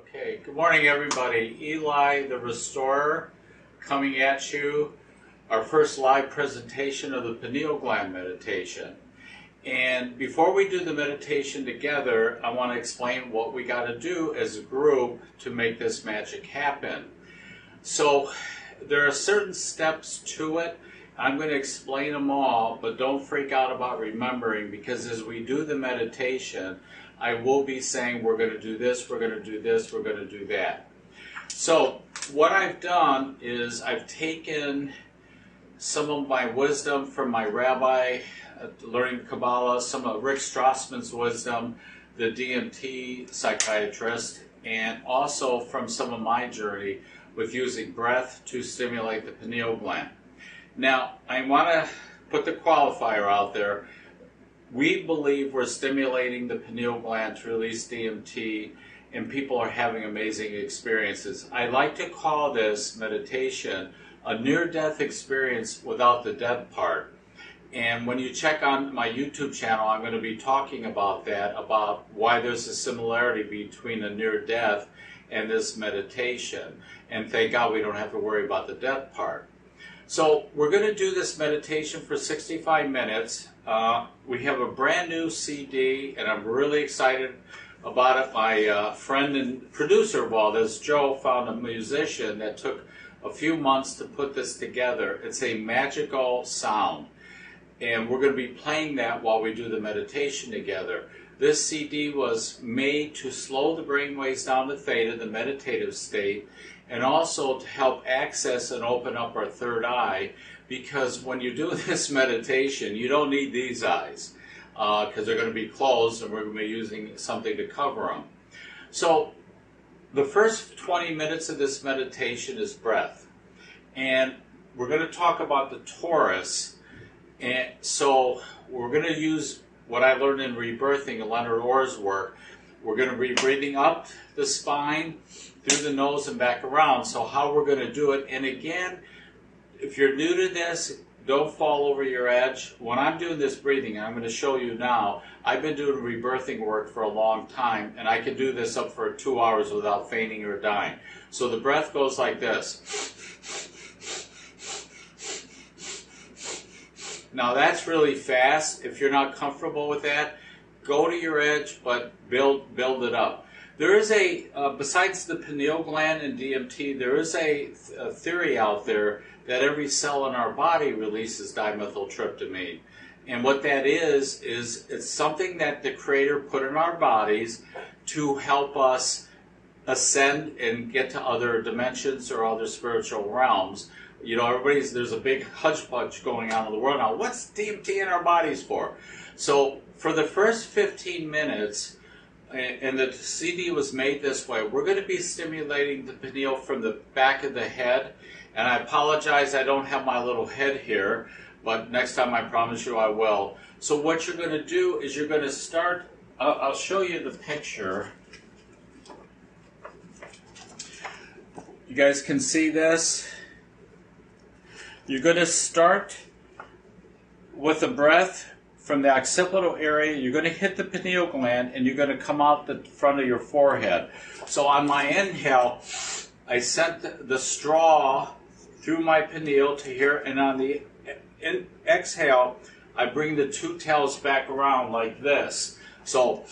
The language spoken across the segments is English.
Okay, good morning everybody. Eli the Restorer coming at you. Our first live presentation of the pineal gland meditation. And before we do the meditation together, I want to explain what we got to do as a group to make this magic happen. So there are certain steps to it. I'm going to explain them all, but don't freak out about remembering, because as we do the meditation, I will be saying we're going to do this, we're going to do this, we're going to do that. So what I've done is I've taken some of my wisdom from my rabbi, learning Kabbalah, some of Rick Strassman's wisdom, the DMT psychiatrist, and also from some of my journey with using breath to stimulate the pineal gland. Now, I want to put the qualifier out there. We believe we're stimulating the pineal gland to release DMT, and people are having amazing experiences. I like to call this meditation a near-death experience without the death part. And when you check on my YouTube channel, I'm going to be talking about that, about why there's a similarity between a near-death and this meditation. And thank God we don't have to worry about the death part. So we're going to do this meditation for 65 minutes. We have a brand new CD, and I'm really excited about it. My friend and producer of all this, Joe, found a musician that took a few months to put this together. It's a magical sound, and we're going to be playing that while we do the meditation together. This CD was made to slow the brain waves down to theta, the meditative state, and also to help access and open up our third eye, because when you do this meditation, you don't need these eyes because they're going to be closed and we're going to be using something to cover them. So the first 20 minutes of this meditation is breath, and we're going to talk about the torus. And so we're going to use what I learned in rebirthing and Leonard Orr's work. We're going to be breathing up the spine, through the nose and back around. So how we're going to do it, and again, if you're new to this, don't fall over your edge. When I'm doing this breathing, I'm going to show you now, I've been doing rebirthing work for a long time, and I can do this up for 2 hours without fainting or dying. So the breath goes like this. Now that's really fast. If you're not comfortable with that, go to your edge, but build it up. There is besides the pineal gland and DMT, there is a theory out there that every cell in our body releases dimethyltryptamine. And what that is it's something that the Creator put in our bodies to help us ascend and get to other dimensions or other spiritual realms. You know, there's a big hodgepodge going on in the world now. What's DMT in our bodies for? So for the first 15 minutes, and the CD was made this way, we're going to be stimulating the pineal from the back of the head. And I apologize, I don't have my little head here, but next time I promise you I will. So what you're going to do is you're going to start, I'll show you the picture. You guys can see this. You're going to start with the breath from the occipital area. You're going to hit the pineal gland, and you're going to come out the front of your forehead. So on my inhale, I sent the straw through my pineal to here, and on the exhale, I bring the two tails back around like this. So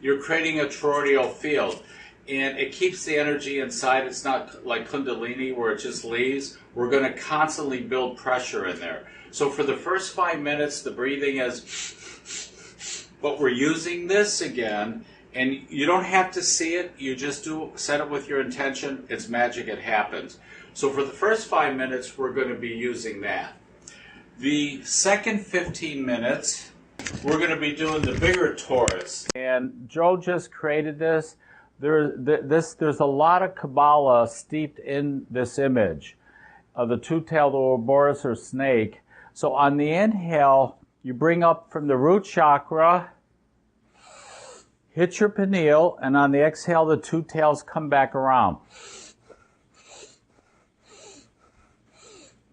you're creating a toroidal field, and it keeps the energy inside. It's not like Kundalini where it just leaves. We're going to constantly build pressure in there. So for the first 5 minutes, the breathing is, but we're using this again, and you don't have to see it. You just set it with your intention. It's magic. It happens. So for the first 5 minutes, we're going to be using that. The second 15 minutes, we're going to be doing the bigger torus. And Joe just created this. There's a lot of Kabbalah steeped in this image of the two-tailed Ouroboros or snake. So on the inhale, you bring up from the root chakra, hit your pineal, and on the exhale, the two tails come back around.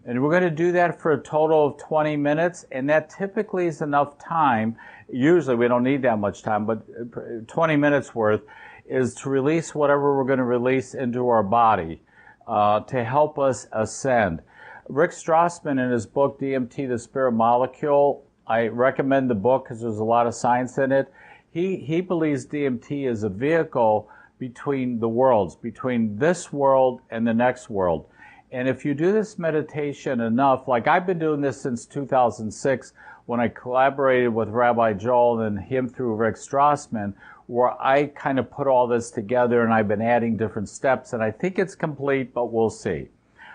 And we're going to do that for a total of 20 minutes, and that typically is enough time. Usually we don't need that much time, but 20 minutes worth. is to release whatever we're going to release into our body to help us ascend. Rick Strassman, in his book, DMT, The Spirit Molecule, I recommend the book because there's a lot of science in it. He believes DMT is a vehicle between the worlds, between this world and the next world. And if you do this meditation enough, like I've been doing this since 2006 when I collaborated with Rabbi Joel and him through Rick Strassman, where I kind of put all this together and I've been adding different steps, and I think it's complete, but we'll see.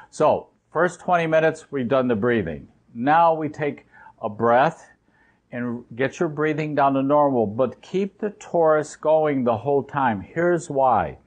So, first 20 minutes, we've done the breathing. Now we take a breath and get your breathing down to normal, but keep the torus going the whole time. Here's why.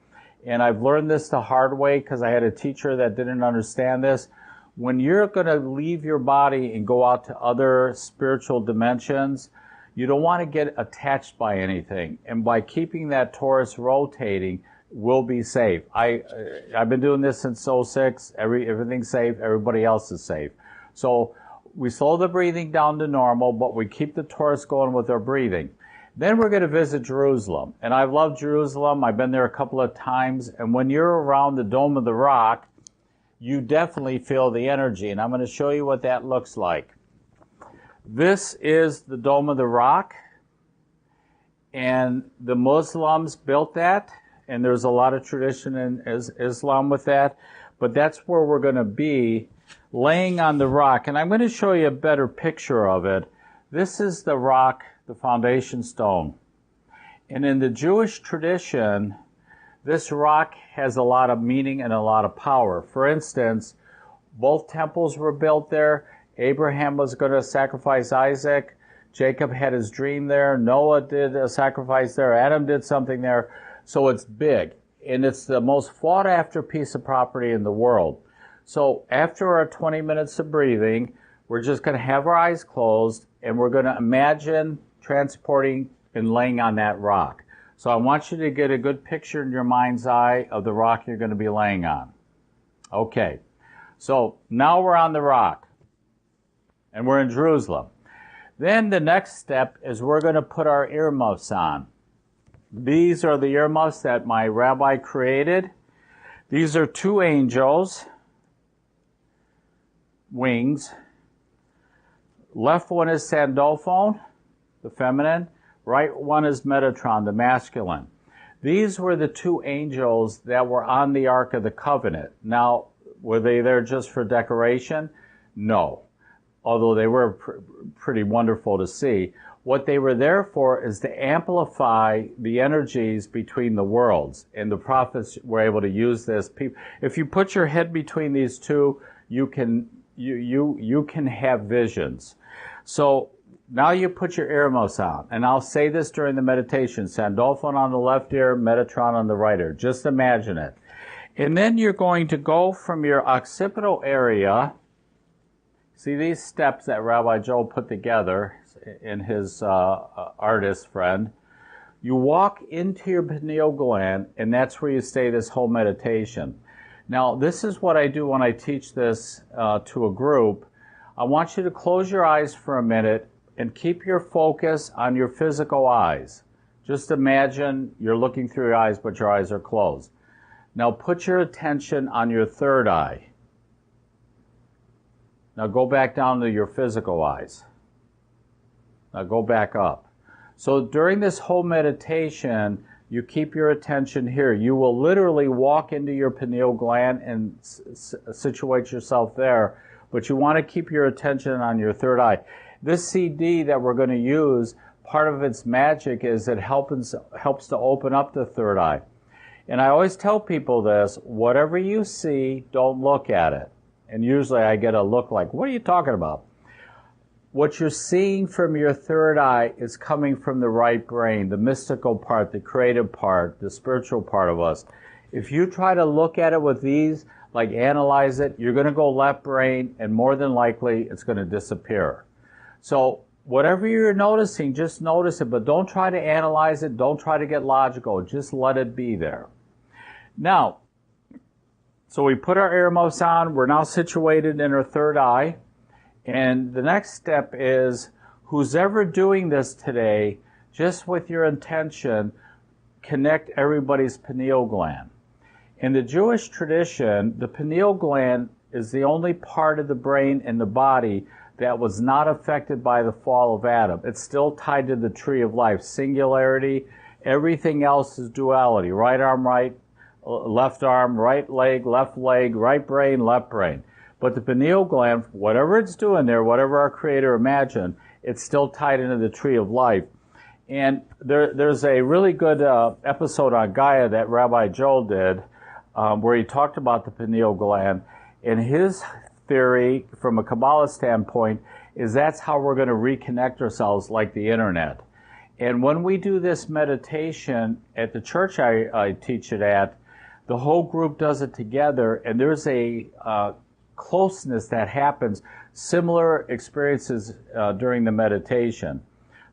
And I've learned this the hard way because I had a teacher that didn't understand this. When you're going to leave your body and go out to other spiritual dimensions, you don't want to get attached by anything. And by keeping that torus rotating, we'll be safe. I've been doing this since 2006. Everything's safe. Everybody else is safe. So we slow the breathing down to normal, but we keep the torus going with our breathing. Then we're going to visit Jerusalem. And I've loved Jerusalem. I've been there a couple of times. And when you're around the Dome of the Rock, you definitely feel the energy. And I'm going to show you what that looks like. This is the Dome of the Rock. And the Muslims built that. And there's a lot of tradition in Islam with that. But that's where we're going to be, laying on the rock. And I'm going to show you a better picture of it. This is the rock, the foundation stone. And in the Jewish tradition, this rock has a lot of meaning and a lot of power. For instance, both temples were built there. Abraham was going to sacrifice Isaac. Jacob had his dream there. Noah did a sacrifice there. Adam did something there. So it's big. And it's the most sought after piece of property in the world. So after our 20 minutes of breathing, we're just going to have our eyes closed and we're going to imagine transporting and laying on that rock. So I want you to get a good picture in your mind's eye of the rock you're going to be laying on. Okay. So now we're on the rock and we're in Jerusalem. Then the next step is we're going to put our earmuffs on. These are the earmuffs that my rabbi created. These are two angels. Wings. Left one is Sandalphon, the feminine. Right one is Metatron, the masculine. These were the two angels that were on the Ark of the Covenant. Now, were they there just for decoration? No. Although they were pretty wonderful to see. What they were there for is to amplify the energies between the worlds. And the prophets were able to use this. If you put your head between these two, you can have visions. So now you put your earmuffs on, and I'll say this during the meditation: Sandalphon on the left ear, Metatron on the right ear. Just imagine it. And then you're going to go from your occipital area. See these steps that Rabbi Joel put together in his artist friend. You walk into your pineal gland, and that's where you stay this whole meditation. Now, this is what I do when I teach this to a group. I want you to close your eyes for a minute and keep your focus on your physical eyes. Just imagine you're looking through your eyes, but your eyes are closed. Now, put your attention on your third eye. Now, go back down to your physical eyes. Now, go back up. So, during this whole meditation, you keep your attention here. You will literally walk into your pineal gland and situate yourself there, but you want to keep your attention on your third eye. This CD that we're going to use, part of its magic is it helps to open up the third eye. And I always tell people this: whatever you see, don't look at it. And usually I get a look like, what are you talking about? What you're seeing from your third eye is coming from the right brain, the mystical part, the creative part, the spiritual part of us. If you try to look at it with these, like analyze it, you're going to go left brain, and more than likely it's going to disappear. So whatever you're noticing, just notice it, but don't try to analyze it. Don't try to get logical. Just let it be there. Now, so we put our earmuffs on. We're now situated in our third eye. And the next step is, who's ever doing this today, just with your intention, connect everybody's pineal gland. In the Jewish tradition, the pineal gland is the only part of the brain and the body that was not affected by the fall of Adam. It's still tied to the tree of life, singularity. Everything else is duality. Right arm, right, left arm, right leg, right brain, left brain. But the pineal gland, whatever it's doing there, whatever our Creator imagined, it's still tied into the tree of life. And there's a really good episode on Gaia that Rabbi Joel did where he talked about the pineal gland. And his theory, from a Kabbalah standpoint, is that's how we're going to reconnect ourselves like the internet. And when we do this meditation at the church I teach it at, the whole group does it together, and there's a closeness that happens, similar experiences during the meditation.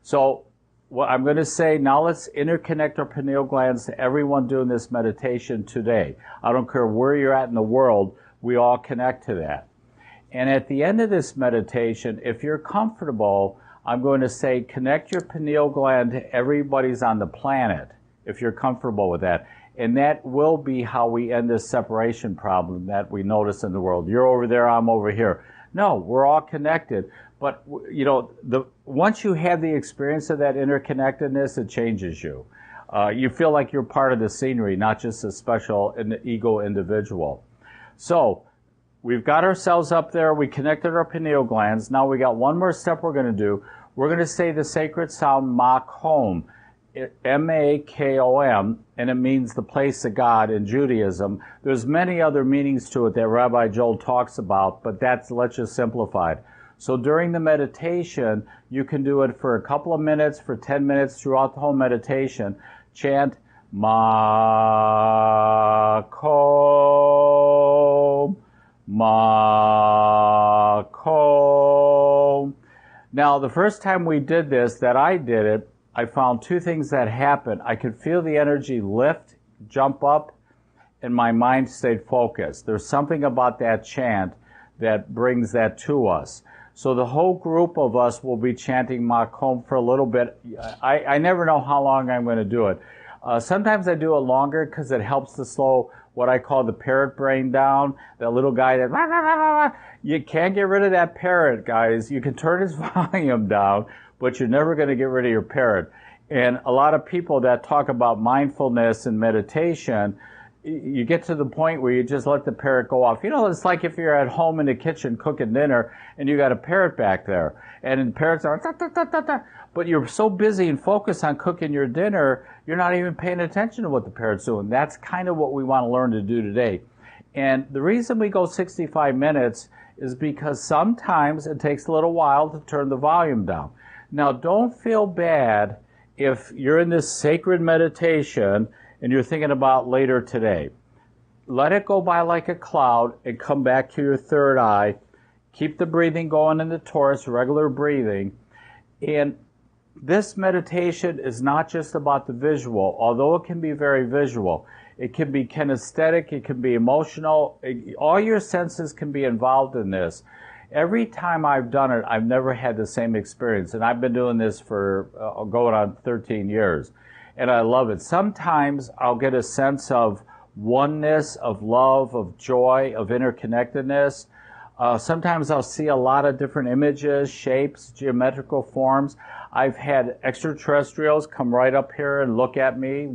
So what I'm going to say, now let's interconnect our pineal glands to everyone doing this meditation today. I don't care where you're at in the world, we all connect to that. And at the end of this meditation, if you're comfortable, I'm going to say connect your pineal gland to everybody's on the planet, if you're comfortable with that. And that will be how we end this separation problem that we notice in the world. You're over there, I'm over here. No, we're all connected. But, you know, once you have the experience of that interconnectedness, it changes you. You feel like you're part of the scenery, not just a special ego individual. So, we've got ourselves up there. We connected our pineal glands. Now we got one more step we're going to do. We're going to say the sacred sound Makom, M-A-K-O-M, and it means the place of God in Judaism. There's many other meanings to it that Rabbi Joel talks about, but let's just simplify it. So during the meditation, you can do it for a couple of minutes, for 10 minutes, throughout the whole meditation. Chant Makom, Makom. Now, the first time we did this, that I did it, I found two things that happened. I could feel the energy lift, jump up, and my mind stayed focused. There's something about that chant that brings that to us. So the whole group of us will be chanting Makom for a little bit. I never know how long I'm going to do it. Sometimes I do it longer because it helps to slow what I call the parrot brain down. That little guy that... You can't get rid of that parrot, guys. You can turn his volume down, but you're never going to get rid of your parrot. And a lot of people that talk about mindfulness and meditation, you get to the point where you just let the parrot go off. You know, it's like if you're at home in the kitchen cooking dinner and you got a parrot back there, and the parrots are da, da, da, da, da, but you're so busy and focused on cooking your dinner, you're not even paying attention to what the parrot's doing. That's kind of what we want to learn to do today. And the reason we go 65 minutes is because sometimes it takes a little while to turn the volume down. Now, don't feel bad if you're in this sacred meditation and you're thinking about later today. Let it go by like a cloud and come back to your third eye. Keep the breathing going in the torus, regular breathing. And this meditation is not just about the visual, although it can be very visual. It can be kinesthetic, it can be emotional. All your senses can be involved in this. Every time I've done it, I've never had the same experience. And I've been doing this for going on 13 years. And I love it. Sometimes I'll get a sense of oneness, of love, of joy, of interconnectedness. Sometimes I'll see a lot of different images, shapes, geometrical forms. I've had extraterrestrials come right up here and look at me.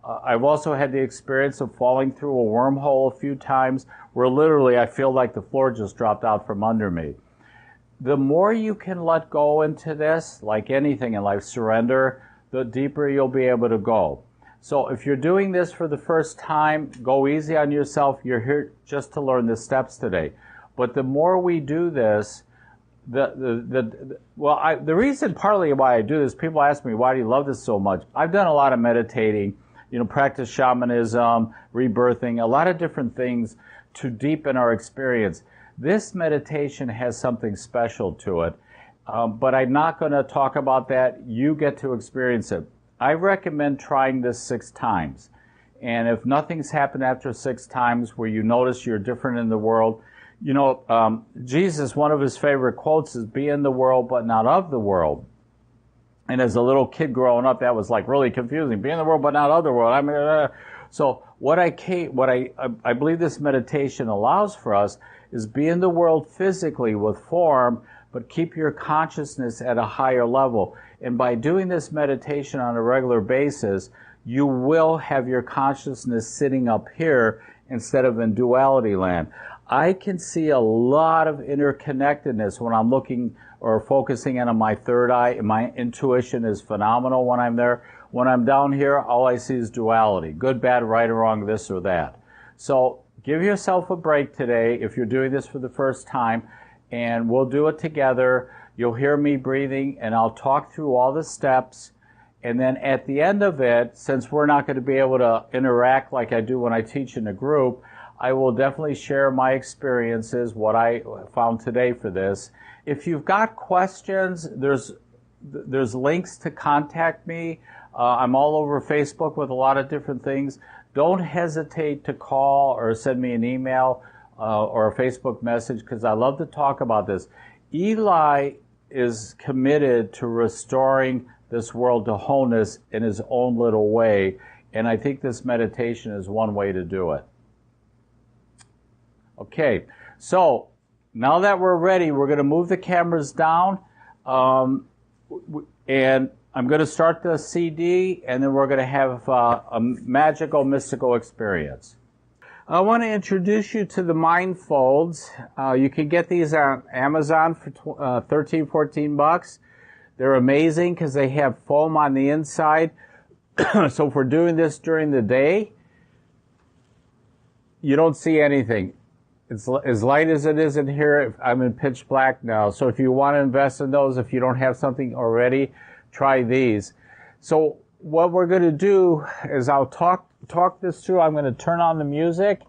I've also had the experience of falling through a wormhole a few times where literally I feel like the floor just dropped out from under me. The more you can let go into this, like anything in life, surrender, the deeper you'll be able to go. So if you're doing this for the first time, go easy on yourself. You're here just to learn the steps today. But the more we do this, the reason partly why I do this, people ask me, why do you love this so much? I've done a lot of meditating, practice shamanism, rebirthing, a lot of different things to deepen our experience. This meditation has something special to it, but I'm not going to talk about that. You get to experience it. I recommend trying this 6 times. And if nothing's happened after 6 times where you notice you're different in the world, Jesus, one of his favorite quotes is, be in the world but not of the world. And as a little kid growing up, that was like really confusing. Be in the world, but not other world. I mean, so what I believe this meditation allows for us is be in the world physically with form, but keep your consciousness at a higher level. And by doing this meditation on a regular basis, you will have your consciousness sitting up here instead of in duality land. I can see a lot of interconnectedness when I'm looking or focusing in on my third eye. My intuition is phenomenal when I'm there. When I'm down here, all I see is duality. Good, bad, right or wrong, this or that. So give yourself a break today if you're doing this for the first time, and we'll do it together. You'll hear me breathing, and I'll talk through all the steps. And then at the end of it, since we're not going to be able to interact like I do when I teach in a group, I will definitely share my experiences, what I found today for this. If you've got questions, there's links to contact me. I'm all over Facebook with a lot of different things. Don't hesitate to call or send me an email or a Facebook message, because I love to talk about this. Eli is committed to restoring this world to wholeness in his own little way, and I think this meditation is one way to do it. Okay, so now that we're ready, we're going to move the cameras down, and I'm going to start the CD, and then we're going to have a magical, mystical experience. I want to introduce you to the Mind Folds. You can get these on Amazon for $13, $14. They're amazing because they have foam on the inside. So if we're doing this during the day, you don't see anything. It's as light as it is in here. I'm in pitch black now. So if you want to invest in those, if you don't have something already, try these. So what we're going to do is I'll talk this through. I'm going to turn on the music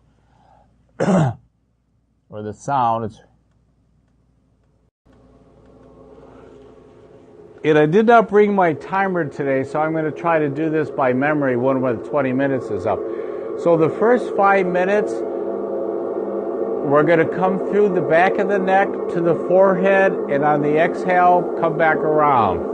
or the sound. And I did not bring my timer today, so I'm going to try to do this by memory when the 20 minutes is up. So the first 5 minutes, we're going to come through the back of the neck to the forehead, and on the exhale, come back around.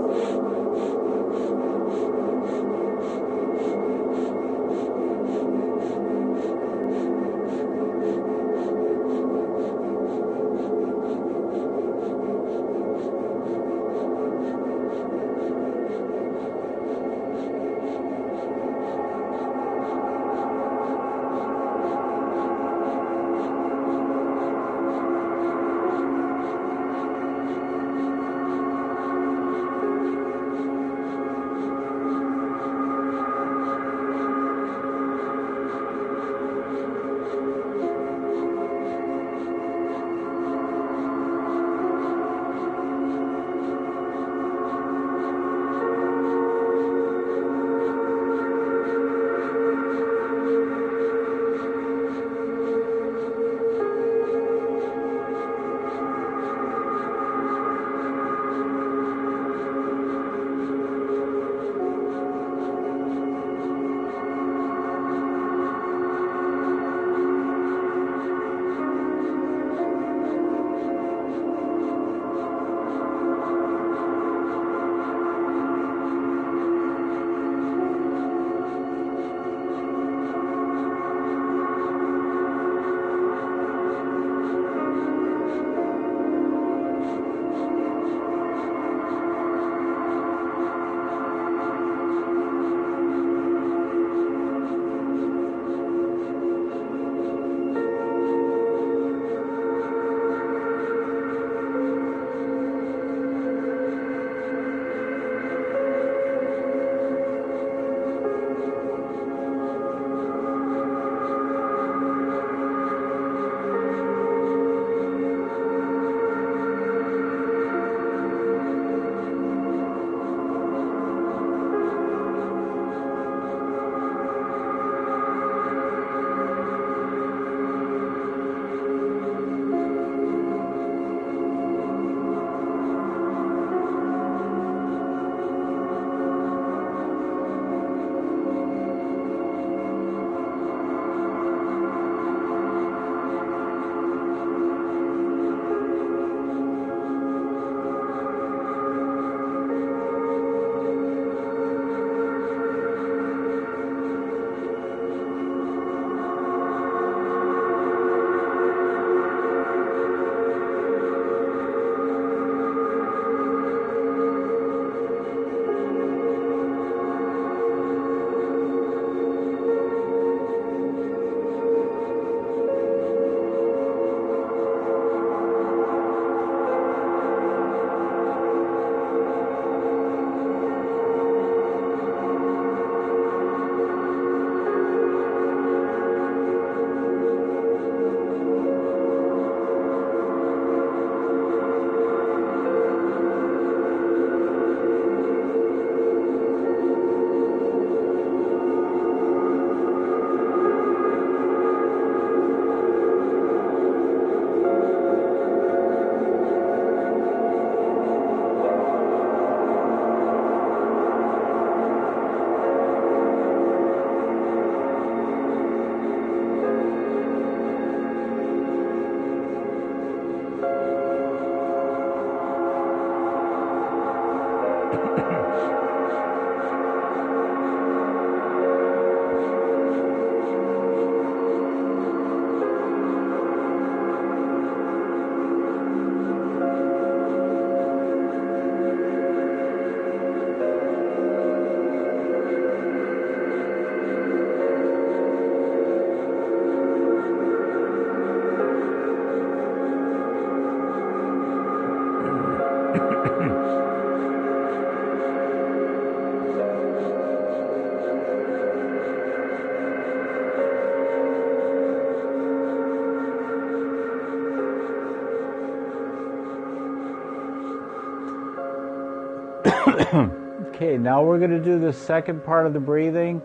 Okay, now we're going to do the second part of the breathing.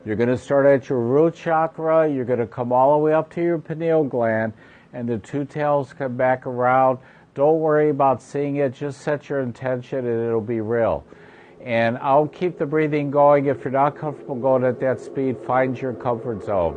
You're going to start at your root chakra. You're going to come all the way up to your pineal gland, and the two tails come back around. Don't worry about seeing it. Just set your intention, and it'll be real. And I'll keep the breathing going. If you're not comfortable going at that speed, find your comfort zone.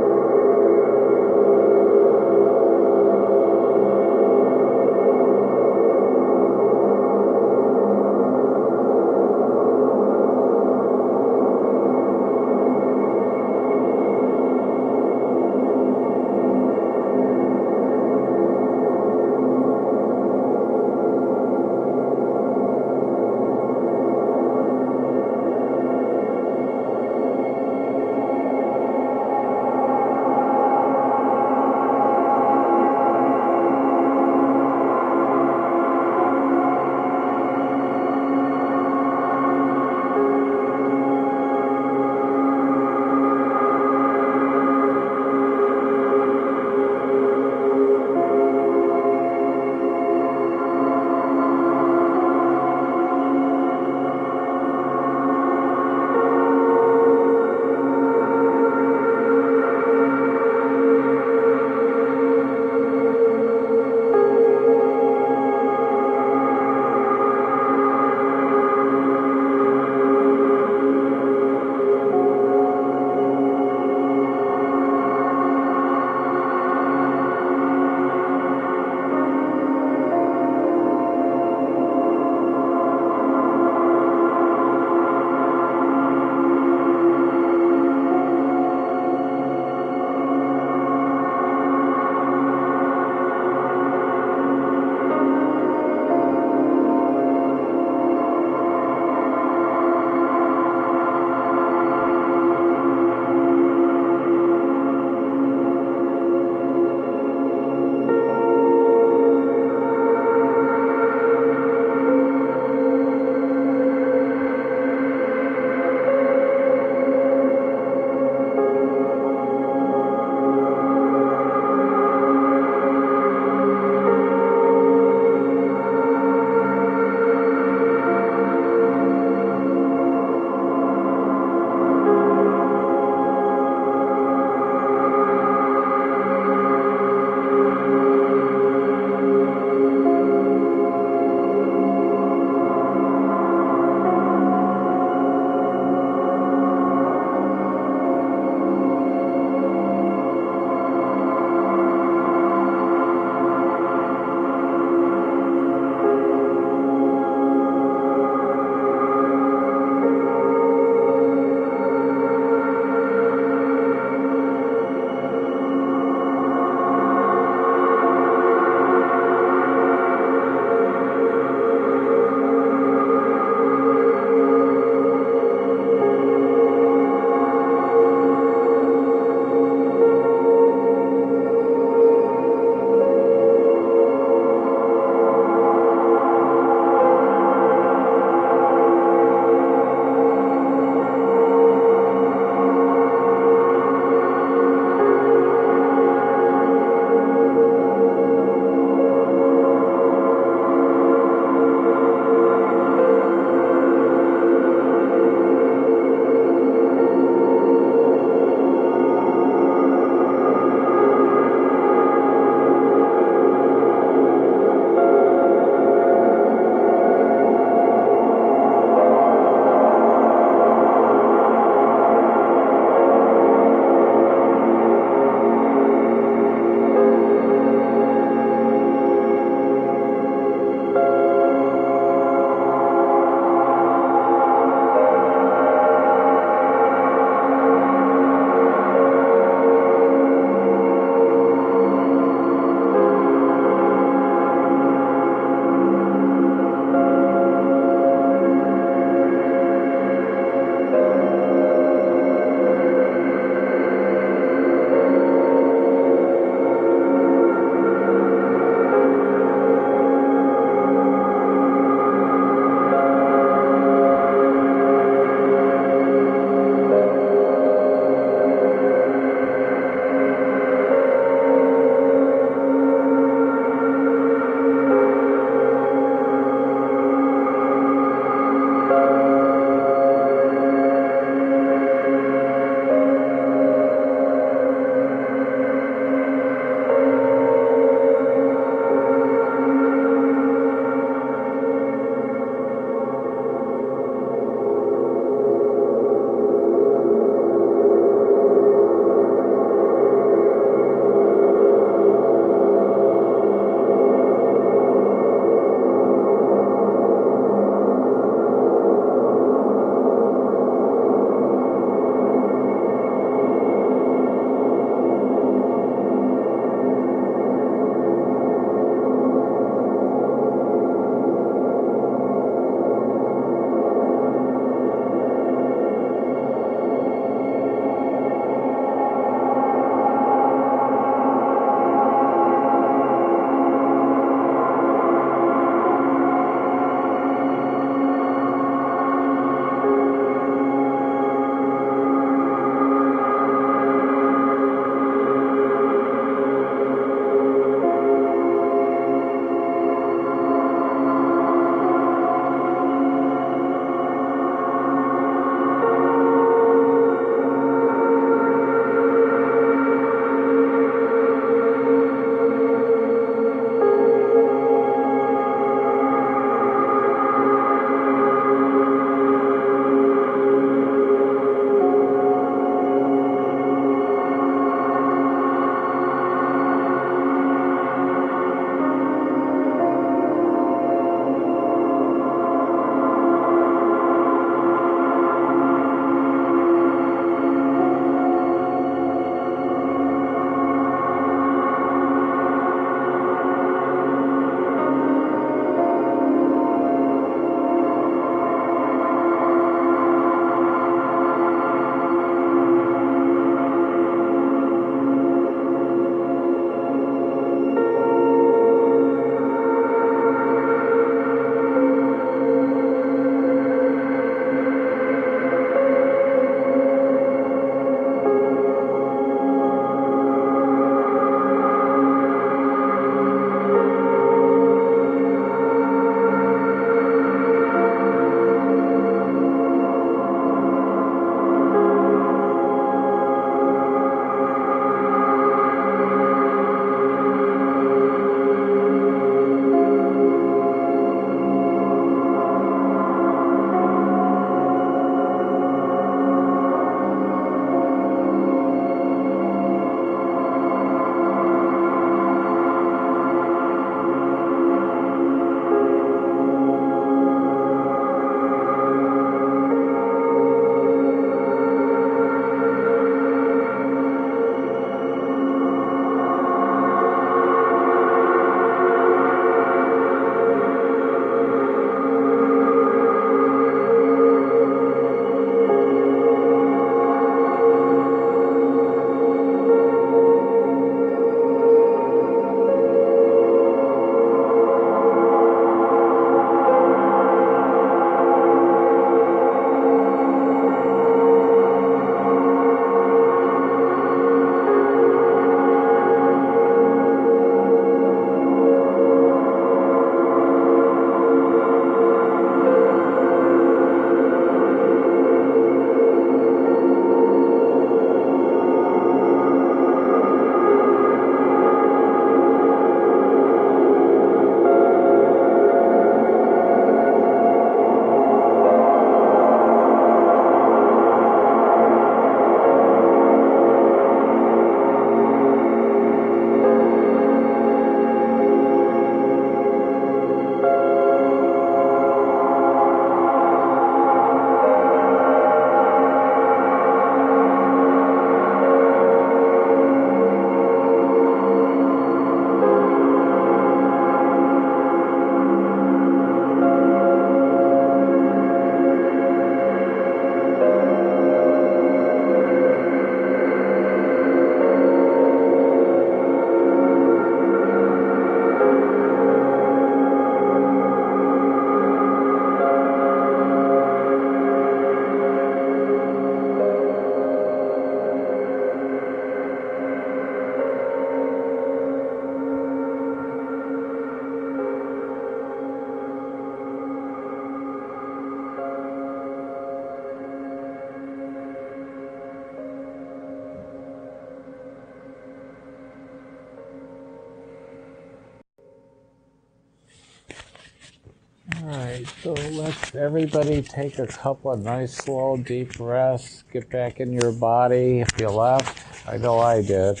All right, so let's everybody take a couple of nice, slow, deep breaths. Get back in your body if you left. I know I did.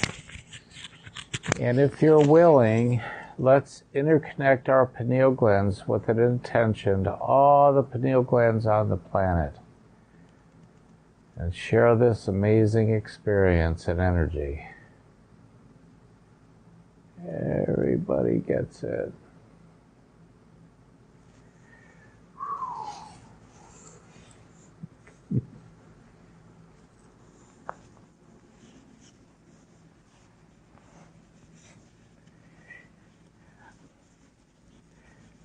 And if you're willing, let's interconnect our pineal glands with an intention to all the pineal glands on the planet. And share this amazing experience and energy. Everybody gets it.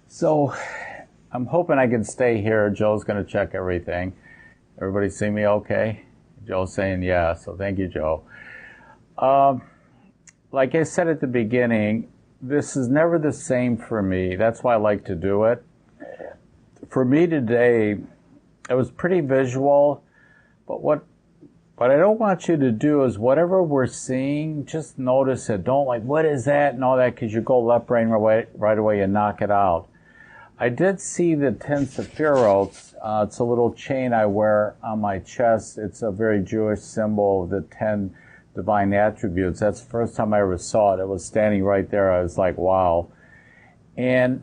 So, I'm hoping I can stay here. Joe's going to check everything. Everybody see me okay? Joe's saying yeah, so thank you, Joe. Like I said at the beginning, this is never the same for me. That's why I like to do it. For me today, it was pretty visual, but what I don't want you to do is whatever we're seeing, just notice it. Don't like, what is that and all that, because you go left brain right away and knock it out. I did see the 10 Sephiroths. It's a little chain I wear on my chest. It's a very Jewish symbol of the 10 divine attributes. That's the first time I ever saw it. It was standing right there. I was like, wow. And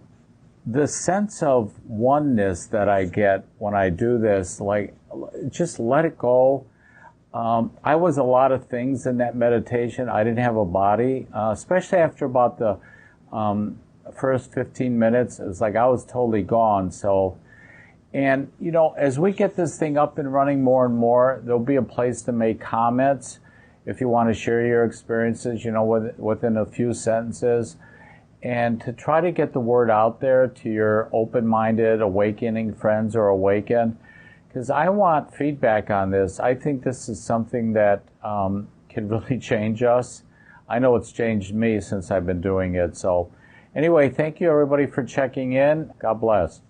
the sense of oneness that I get when I do this, like, just let it go. I was a lot of things in that meditation. I didn't have a body, especially after about the first 15 minutes. It was like I was totally gone. So, and, you know, as we get this thing up and running more and more, there'll be a place to make comments if you want to share your experiences, you know, within a few sentences. And to try to get the word out there to your open-minded, awakening friends or awaken, because I want feedback on this. I think this is something that can really change us. I know it's changed me since I've been doing it. So anyway, thank you everybody for checking in. God bless.